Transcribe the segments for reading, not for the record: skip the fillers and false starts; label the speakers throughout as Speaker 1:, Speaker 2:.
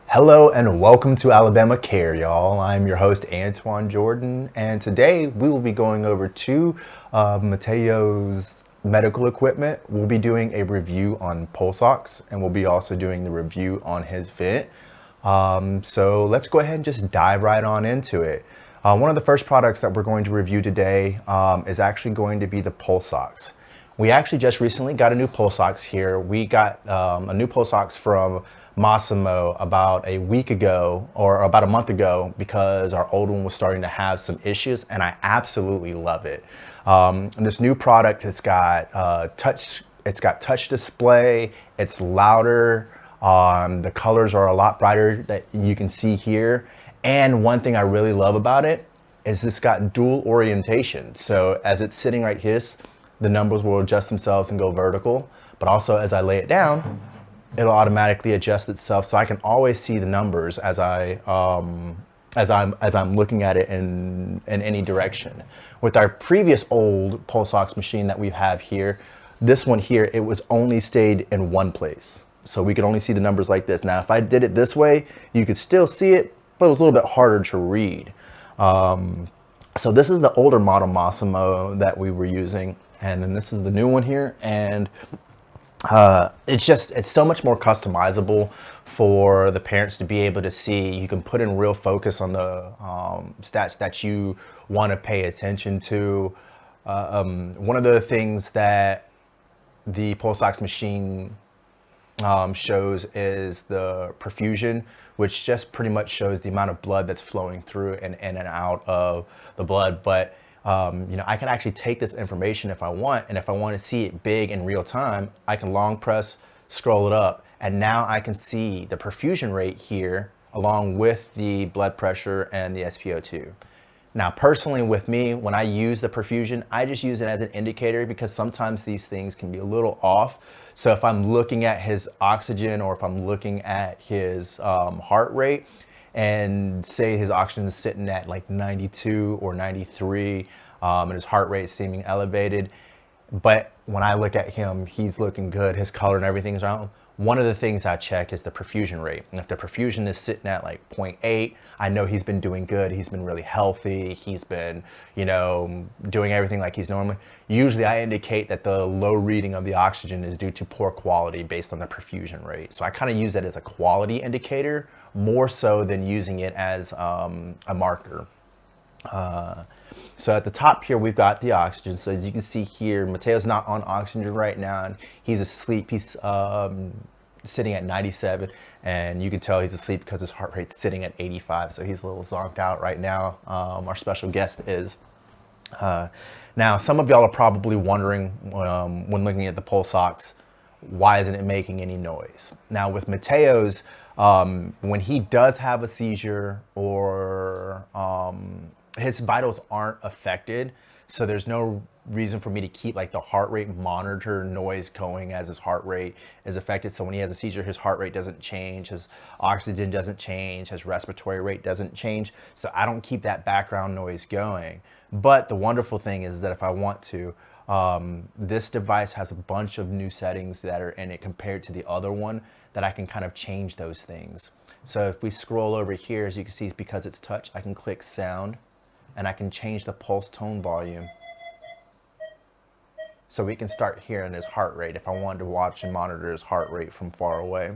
Speaker 1: Hello and welcome to Alabama Care, y'all. I'm your host, Antwain Jordan, and today we will be going over two of Mateo's medical equipment. We'll be doing a review on pulse ox, and we'll be also doing the review on his vent. So let's go ahead and just dive right on into it. One of the first products that we're going to review today is actually going to be the pulse ox. We actually just recently got a new pulse ox here. We got a new pulse ox from Massimo about a week ago or about a month ago because our old one was starting to have some issues, and I absolutely love it. This new product, it's got touch display, it's louder, the colors are a lot brighter that you can see here. And one thing I really love about it is this got dual orientation. So as it's sitting right here, the numbers will adjust themselves and go vertical, but also as I lay it down, it'll automatically adjust itself, so I can always see the numbers as I'm looking at it in any direction. With our previous old pulse ox machine that we have here, this one here, it was only stayed in one place, so we could only see the numbers like this. Now, if I did it this way, you could still see it, but it was a little bit harder to read. So this is the older model Massimo that we were using, and then this is the new one here, and it's so much more customizable for the parents to be able to see. You can put in real focus on the stats that you want to pay attention to. One of the things that the pulse ox machine shows is the perfusion, which just pretty much shows the amount of blood that's flowing through and in and out of the blood. But I can actually take this information if I want, and if I want to see it big in real time, I can long press, scroll it up, and now I can see the perfusion rate here along with the blood pressure and the SpO2. Now, personally with me, when I use the perfusion, I just use it as an indicator because sometimes these things can be a little off. So if I'm looking at his oxygen or if I'm looking at his heart rate, and say his oxygen is sitting at like 92 or 93, and his heart rate is seeming elevated, but when I look at him, he's looking good, his color and everything is around. One of the things I check is the perfusion rate. And if the perfusion is sitting at like 0.8, I know he's been doing good. He's been really healthy. He's been, doing everything like he's normally. Usually I indicate that the low reading of the oxygen is due to poor quality based on the perfusion rate. So I kind of use that as a quality indicator more so than using it as a marker. So at the top here, we've got the oxygen. So as you can see here, Mateo's not on oxygen right now, and he's asleep. He's sitting at 97, and you can tell he's asleep because his heart rate's sitting at 85. So he's a little zonked out right now. Our special guest is. Now, some of y'all are probably wondering when looking at the pulse ox, why isn't it making any noise? Now, with Mateo's, when he does have a seizure or his vitals aren't affected, so there's no reason for me to keep like the heart rate monitor noise going as his heart rate is affected. So when he has a seizure, his heart rate doesn't change, his oxygen doesn't change, his respiratory rate doesn't change. So I don't keep that background noise going. But the wonderful thing is that if I want to, this device has a bunch of new settings that are in it compared to the other one that I can kind of change those things. So if we scroll over here, as you can see, because it's touch, I can click sound and I can change the pulse tone volume. So we can start hearing his heart rate if I wanted to watch and monitor his heart rate from far away.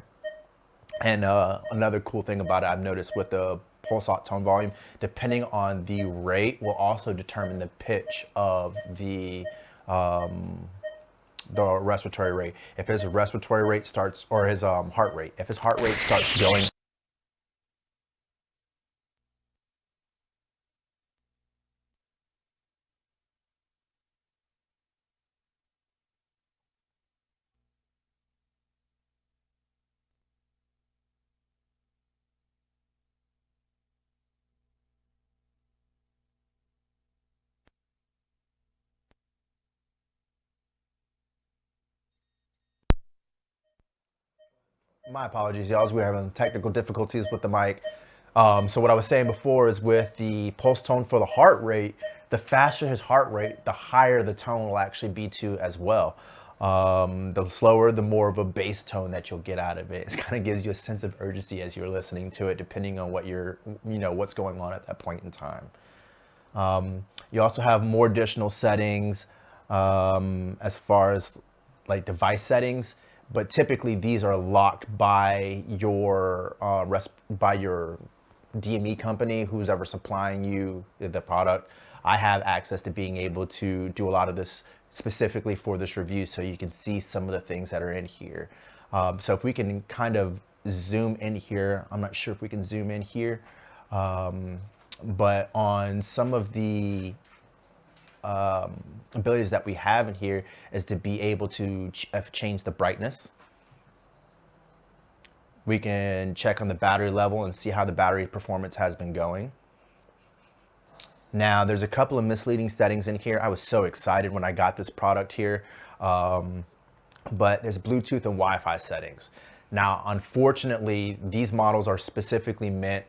Speaker 1: And another cool thing about it I've noticed with the pulse tone volume, depending on the rate, will also determine the pitch of the respiratory rate. If his respiratory rate starts, or his heart rate, if his heart rate starts going. My apologies, y'all. We're having technical difficulties with the mic. So what I was saying before is with the pulse tone for the heart rate, the faster his heart rate, the higher the tone will actually be to as well. The slower, the more of a bass tone that you'll get out of it. It kind of gives you a sense of urgency as you're listening to it, depending on what what's going on at that point in time. You also have more additional settings as far as like device settings, but typically these are locked by your DME company, who's ever supplying you the product. I have access to being able to do a lot of this specifically for this review, so you can see some of the things that are in here. So if we can kind of zoom in here, I'm not sure if we can zoom in here, but on some of the abilities that we have in here is to be able to change the brightness. We can check on the battery level and see how the battery performance has been going. Now, there's a couple of misleading settings in here. I was so excited when I got this product here, but there's Bluetooth and Wi-Fi settings. Now, unfortunately, these models are specifically meant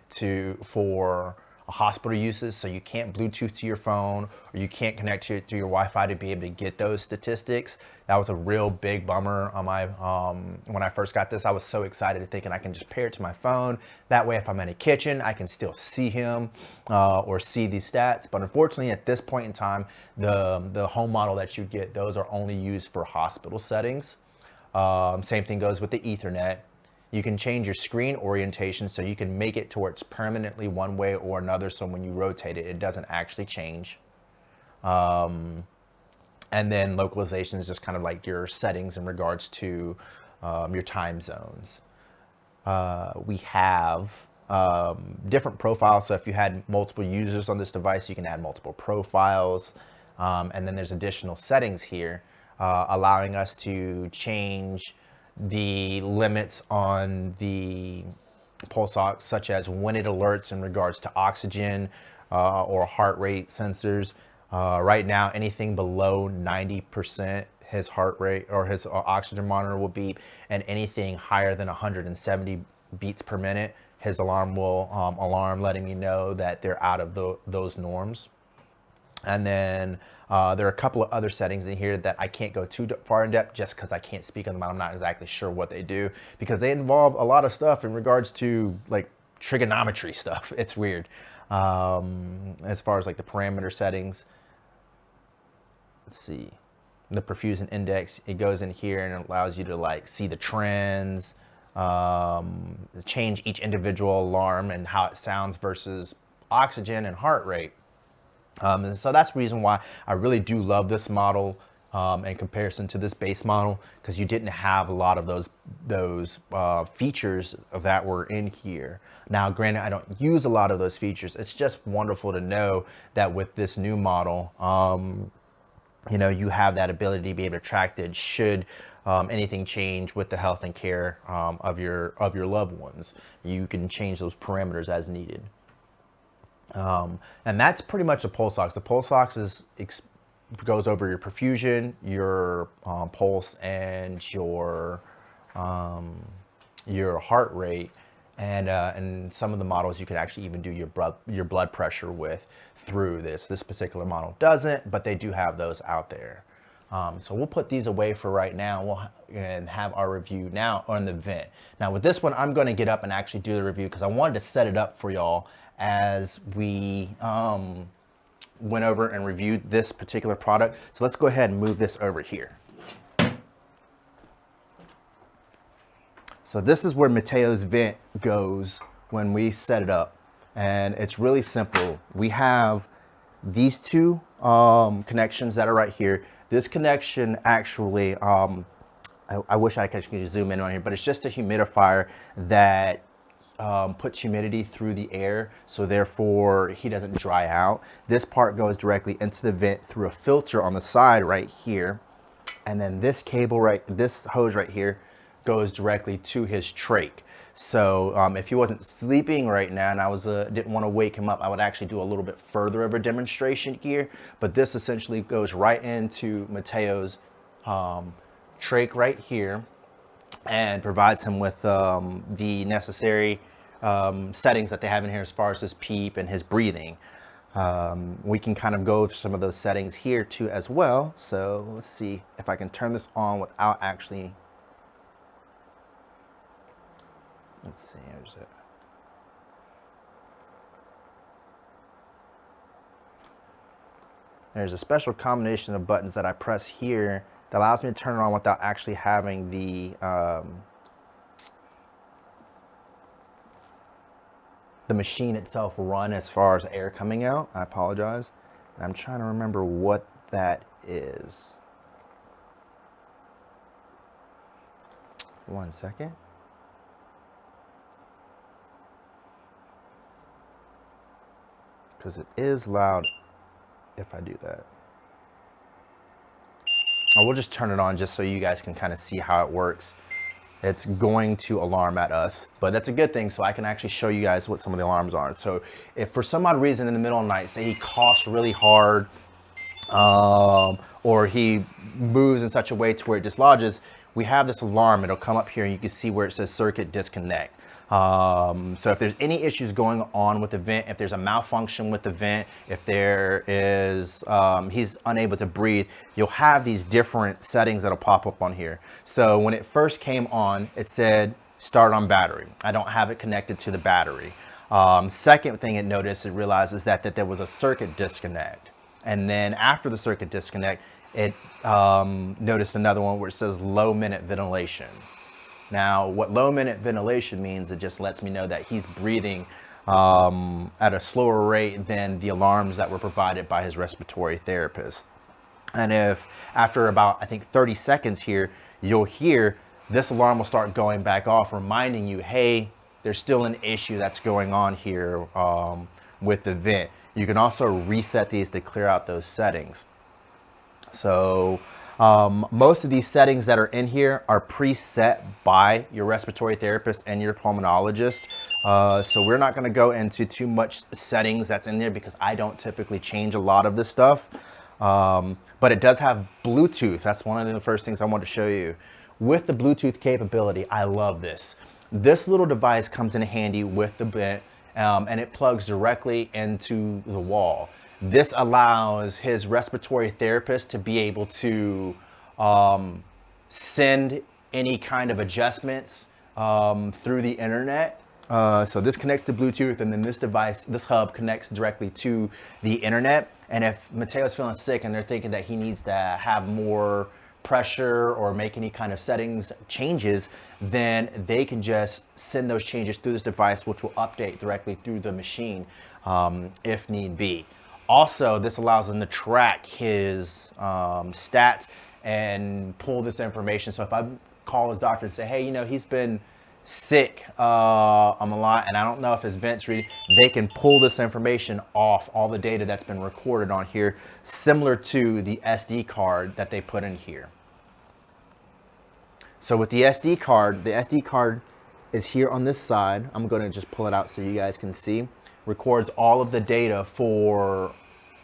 Speaker 1: for hospital uses, so you can't Bluetooth to your phone, or you can't connect to your Wi-Fi to be able to get those statistics. That was a real big bummer on my when I first got this. I was so excited, thinking I can just pair it to my phone. That way, if I'm in a kitchen, I can still see him or see these stats. But unfortunately, at this point in time, the home model that you get, those are only used for hospital settings. Same thing goes with the Ethernet. You can change your screen orientation, so you can make it to where it's permanently one way or another, so when you rotate it, it doesn't actually change. And then localization is just kind of like your settings in regards to your time zones. We have different profiles, so if you had multiple users on this device, you can add multiple profiles. And then there's additional settings here, allowing us to change the limits on the pulse ox, such as when it alerts in regards to oxygen or heart rate sensors. Right now, anything below 90%, his heart rate or his oxygen monitor will beep, and anything higher than 170 beats per minute, his alarm will alarm, letting me know that they're out of those norms. And then there are a couple of other settings in here that I can't go too far in depth, just because I can't speak on them. I'm not exactly sure what they do, because they involve a lot of stuff in regards to like trigonometry stuff. It's weird. As far as like the parameter settings, let's see, the Perfusion index, it goes in here and it allows you to like see the trends, change each individual alarm and how it sounds versus oxygen and heart rate. And so that's the reason why I really do love this model in comparison to this base model, because you didn't have a lot of those features that were in here. Now, granted, I don't use a lot of those features. It's just wonderful to know that with this new model, you know, you have that ability to be able to track it should anything change with the health and care of your loved ones. You can change those parameters as needed. And that's pretty much the pulse ox. The pulse ox goes over your perfusion, your pulse, and your heart rate, and some of the models you could actually even do your blood pressure with through this. This particular model doesn't, but they do have those out there. So we'll put these away for right now. And have our review now on the vent. Now with this one, I'm going to get up and actually do the review, because I wanted to set it up for y'all as we went over and reviewed this particular product. So let's go ahead and move this over here. So this is where Mateo's vent goes when we set it up. And it's really simple. We have these two connections that are right here. This connection actually, I wish I could zoom in on here, but it's just a humidifier that puts humidity through the air, so therefore he doesn't dry out. This part goes directly into the vent through a filter on the side right here, and then this cable this hose right here goes directly to his trach. So if he wasn't sleeping right now and I didn't want to wake him up, I would actually do a little bit further of a demonstration here, but this essentially goes right into Mateo's trach right here and provides him with the necessary settings that they have in here as far as his PEEP and his breathing. We can kind of go over some of those settings here too as well. So let's see if I can turn this on without actually, let's see, here's it. There's a special combination of buttons that I press here that allows me to turn it on without actually having the machine itself run as far as air coming out. I apologize. And I'm trying to remember what that is. One second. Because it is loud if I do that. I will just turn it on just so you guys can kind of see how it works. It's going to alarm at us, but that's a good thing, so I can actually show you guys what some of the alarms are. So if for some odd reason in the middle of the night, say he coughs really hard, or he moves in such a way to where it dislodges, we have this alarm. It'll come up here and you can see where it says circuit disconnect. So if there's any issues going on with the vent, if there's a malfunction with the vent, if there is, he's unable to breathe, you'll have these different settings that'll pop up on here. So when it first came on, it said start on battery. I don't have it connected to the battery. Second thing it noticed, it realizes that there was a circuit disconnect. And then after the circuit disconnect, it noticed another one where it says low minute ventilation. Now, what low minute ventilation means, it just lets me know that he's breathing at a slower rate than the alarms that were provided by his respiratory therapist. And if after about, I think 30 seconds here, you'll hear this alarm will start going back off, reminding you, hey, there's still an issue that's going on here with the vent. You can also reset these to clear out those settings. So most of these settings that are in here are preset by your respiratory therapist and your pulmonologist. So we're not going to go into too much settings that's in there because I don't typically change a lot of this stuff. But it does have Bluetooth. That's one of the first things I want to show you. With the Bluetooth capability, I love this. This little device comes in handy with the vent, and it plugs directly into the wall. This allows his respiratory therapist to be able to send any kind of adjustments through the internet. So this connects to Bluetooth, and then this device, this hub connects directly to the internet. And if Mateo's feeling sick and they're thinking that he needs to have more pressure or make any kind of settings changes, then they can just send those changes through this device, which will update directly through the machine if need be. Also, this allows them to track his stats and pull this information. So if I call his doctor and say, hey, you know, he's been sick a lot and I don't know if his vent's reading, they can pull this information off all the data that's been recorded on here, similar to the SD card that they put in here. So with the SD card is here on this side. I'm going to just pull it out so you guys can see. Records all of the data for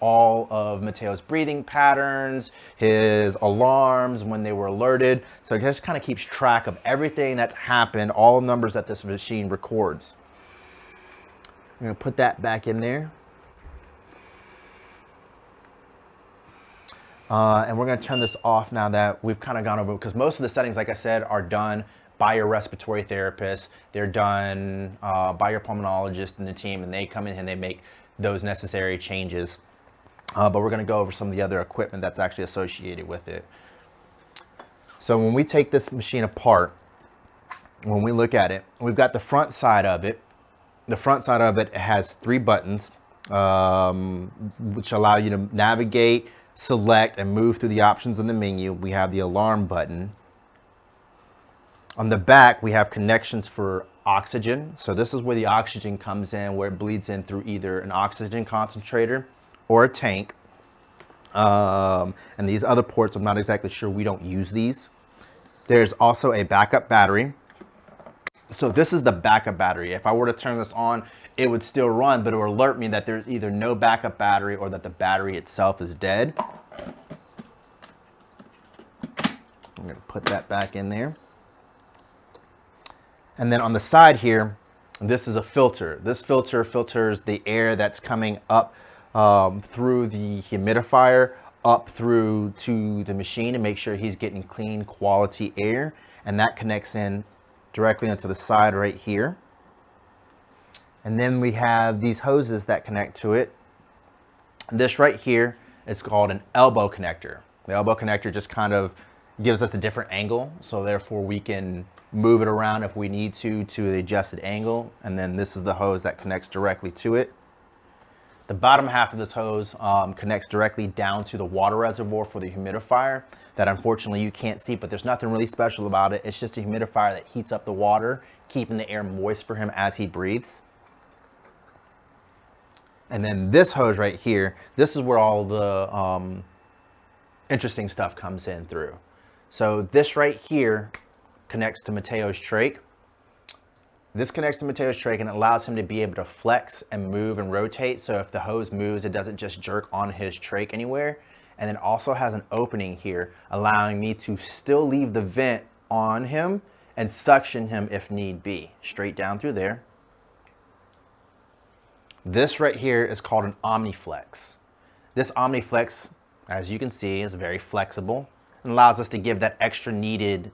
Speaker 1: all of Mateo's breathing patterns, his alarms when they were alerted. So it just kind of keeps track of everything that's happened, all numbers that this machine records. I'm going to put that back in there. And we're going to turn this off now that we've kind of gone over, because most of the settings, like I said, are done by your respiratory therapist. They're done by your pulmonologist and the team, and they come in and they make those necessary changes. But we're going to go over some of the other equipment that's actually associated with it. So when we take this machine apart, when we look at it, we've got the front side of it. The front side of it has 3 buttons, which allow you to navigate, select, and move through the options in the menu. We have the alarm button. On the back, we have connections for oxygen. So this is where the oxygen comes in, where it bleeds in through either an oxygen concentrator or a tank. And these other ports, I'm not exactly sure. We don't use these. There's also a backup battery. So this is the backup battery. If I were to turn this on, it would still run, but it will alert me that there's either no backup battery or that the battery itself is dead. I'm going to put that back in there. And then on the side here, this is a filter. This filter filters the air that's coming up through the humidifier up through to the machine and make sure he's getting clean quality air. And that connects in directly onto the side right here. And then we have these hoses that connect to it. This right here is called an elbow connector. The elbow connector just kind of gives us a different angle, so therefore we can move it around if we need to the adjusted angle. And then this is the hose that connects directly to it. The bottom half of this hose connects directly down to the water reservoir for the humidifier that unfortunately you can't see, but there's nothing really special about it. It's just a humidifier that heats up the water, keeping the air moist for him as he breathes. And then this hose right here, this is where all the interesting stuff comes in through. So this right here connects to Mateo's trach. This connects to Mateo's trach and it allows him to be able to flex and move and rotate. So if the hose moves, it doesn't just jerk on his trach anywhere. And then also has an opening here, allowing me to still leave the vent on him and suction him if need be. Straight down through there. This right here is called an Omniflex. This Omniflex, as you can see, is very flexible and allows us to give that extra needed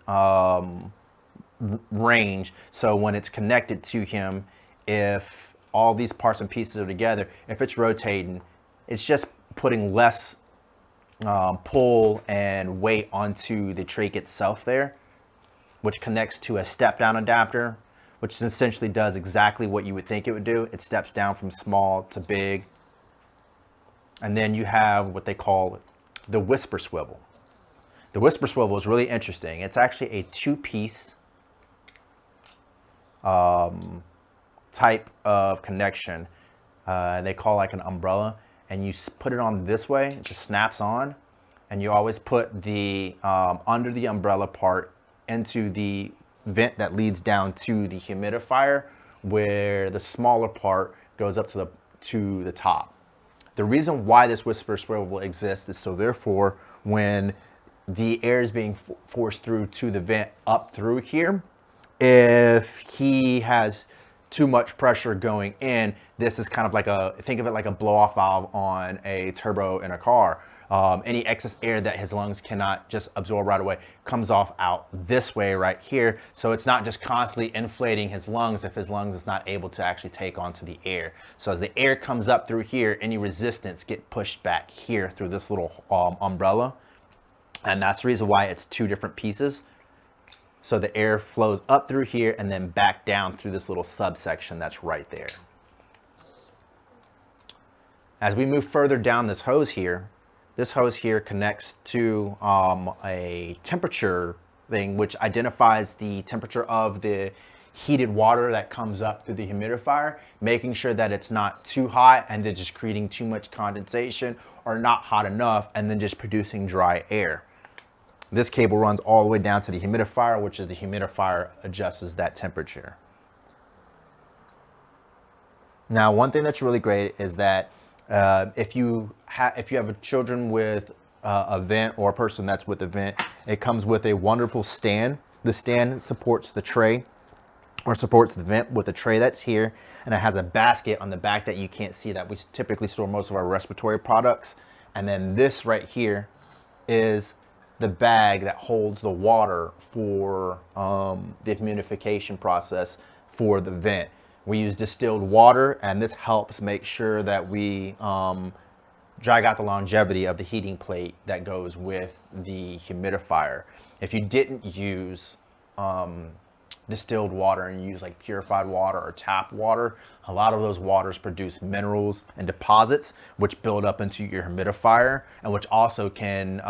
Speaker 1: range. So when it's connected to him, if all these parts and pieces are together, if it's rotating, it's just putting less pull and weight onto the trach itself there, which connects to a step down adapter, which essentially does exactly what you would think it would do. It steps down from small to big. And then you have what they call the whisper swivel. The whisper swivel is really interesting. It's actually a two-piece type of connection. They call like an umbrella, and you put it on this way, it just snaps on, and you always put the under the umbrella part into the vent that leads down to the humidifier, where the smaller part goes up to the top. The reason why this whisper swivel exists is so therefore when the air is being forced through to the vent up through here, if he has too much pressure going in, this is kind of like think of it like a blow-off valve on a turbo in a car. Any excess air that his lungs cannot just absorb right away comes off out this way right here. So it's not just constantly inflating his lungs if his lungs is not able to actually take onto the air. So as the air comes up through here, any resistance get pushed back here through this little umbrella. And that's the reason why it's two different pieces. So the air flows up through here and then back down through this little subsection that's right there. As we move further down this hose here connects to a temperature thing, which identifies the temperature of the heated water that comes up through the humidifier, making sure that it's not too hot and then just creating too much condensation, or not hot enough and then just producing dry air. This cable runs all the way down to the humidifier, which is the humidifier adjusts that temperature. Now, one thing that's really great is that if you have children with a vent, or a person that's with a vent, it comes with a wonderful stand. The stand supports the tray, or supports the vent with a tray that's here, and it has a basket on the back that you can't see, that we typically store most of our respiratory products. And then this right here is the bag that holds the water for the humidification process for the vent. We use distilled water, and this helps make sure that we drag out the longevity of the heating plate that goes with the humidifier. If you didn't use distilled water and you use like purified water or tap water, a lot of those waters produce minerals and deposits which build up into your humidifier, and which also can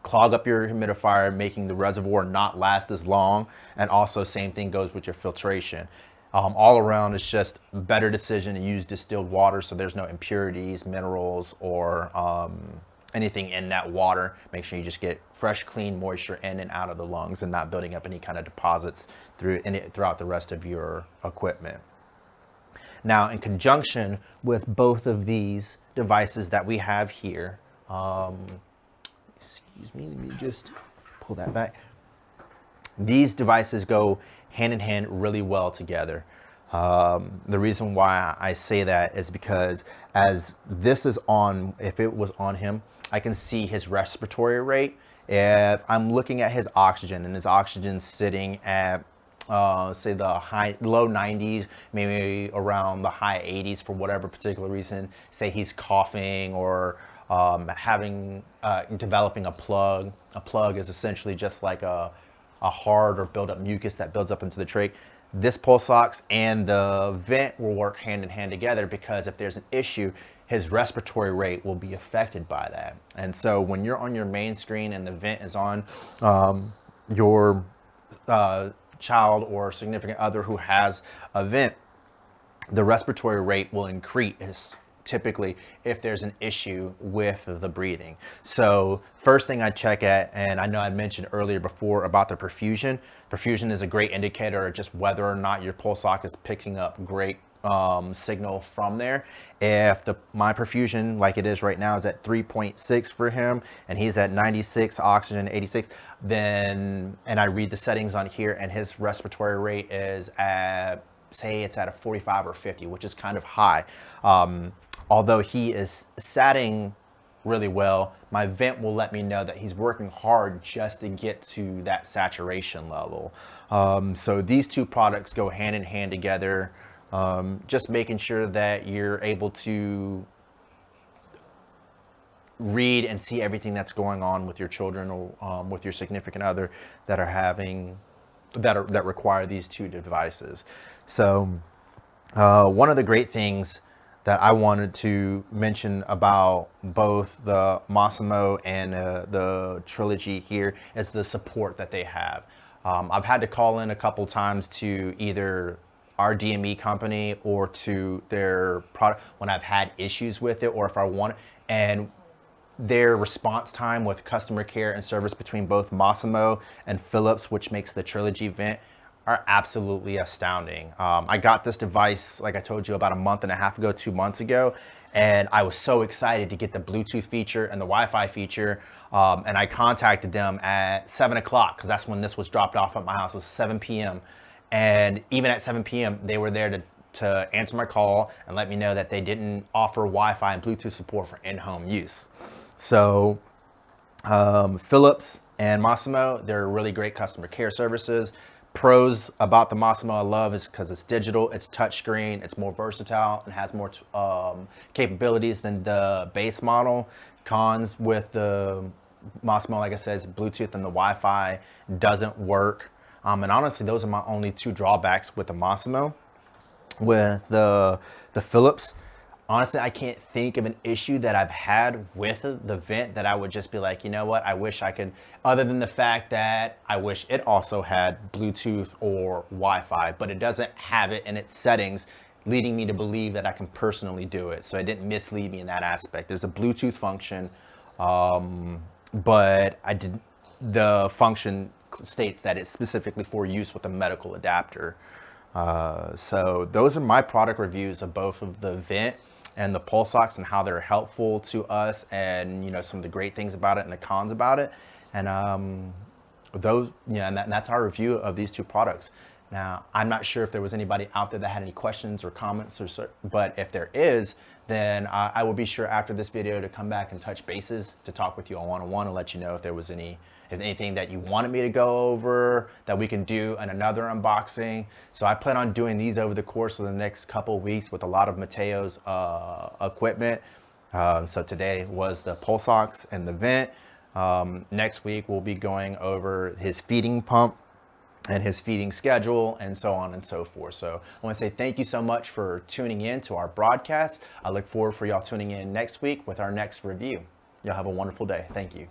Speaker 1: clog up your humidifier, making the reservoir not last as long. And also same thing goes with your filtration. All around, it's just a better decision to use distilled water, so there's no impurities, minerals, or anything in that water. Make sure you just get fresh, clean moisture in and out of the lungs, and not building up any kind of deposits throughout the rest of your equipment. Now, in conjunction with both of these devices that we have here, excuse me, let me just pull that back. These devices go hand in hand really well together. The reason why I say that is because as this is on, if it was on him, I can see his respiratory rate. If I'm looking at his oxygen and his oxygen sitting at say the low 90s, maybe around the high 80s for whatever particular reason, say he's coughing or developing a plug. A plug is essentially just like a hard or build up mucus that builds up into the trach. This pulse ox and the vent will work hand in hand together, because if there's an issue, his respiratory rate will be affected by that. And so when you're on your main screen and the vent is on, your child or significant other who has a vent, the respiratory rate will increase typically if there's an issue with the breathing. So first thing I check at, and I know I mentioned earlier before about the perfusion. Perfusion is a great indicator of just whether or not your pulse ox is picking up great signal from there. If my perfusion, like it is right now, is at 3.6 for him, and he's at 96 oxygen, 86, then, and I read the settings on here, and his respiratory rate is at, say it's at a 45 or 50, which is kind of high. Although he is satting really well, my vent will let me know that he's working hard just to get to that saturation level. So these two products go hand in hand together, just making sure that you're able to read and see everything that's going on with your children or with your significant other that are having that require these two devices. So one of the great things that I wanted to mention about both the Massimo and the Trilogy here is the support that they have. I've had to call in a couple times to either our DME company or to their product when I've had issues with it, or if I want it, and their response time with customer care and service between both Massimo and Philips, which makes the Trilogy vent, are absolutely astounding. I got this device, like I told you, about a month and a half ago, 2 months ago, and I was so excited to get the Bluetooth feature and the Wi-Fi feature, and I contacted them at 7 o'clock, because that's when this was dropped off at my house. It was 7 p.m. And even at 7 p.m., they were there to answer my call and let me know that they didn't offer Wi-Fi and Bluetooth support for in-home use. So Philips and Massimo, they're really great customer care services. Pros about the Massimo I love is because it's digital, it's touchscreen, it's more versatile, and has more capabilities than the base model. Cons with the Massimo, like I said, is Bluetooth and the Wi-Fi doesn't work. And honestly, those are my only two drawbacks with the Massimo. With the Philips, honestly, I can't think of an issue that I've had with the vent that I would just be like, you know what, I wish I could, other than the fact that I wish it also had Bluetooth or Wi-Fi, but it doesn't have it in its settings, leading me to believe that I can personally do it. So it didn't mislead me in that aspect. There's a Bluetooth function, but the function states that it's specifically for use with a medical adapter. So those are my product reviews of both of the vent and the pulse ox, and how they're helpful to us, and some of the great things about it and the cons about it. And those, and that's our review of these two products. Now, I'm not sure if there was anybody out there that had any questions or comments, but if there is, then I will be sure after this video to come back and touch bases to talk with you on one-on-one and let you know if there was anything that you wanted me to go over that we can do in another unboxing. So I plan on doing these over the course of the next couple weeks with a lot of Mateo's equipment. So today was the pulse ox and the vent. Next week we'll be going over his feeding pump and his feeding schedule, and so on and so forth. So I want to say thank you so much for tuning in to our broadcast. I look forward for y'all tuning in next week with our next review. Y'all have a wonderful day. Thank you.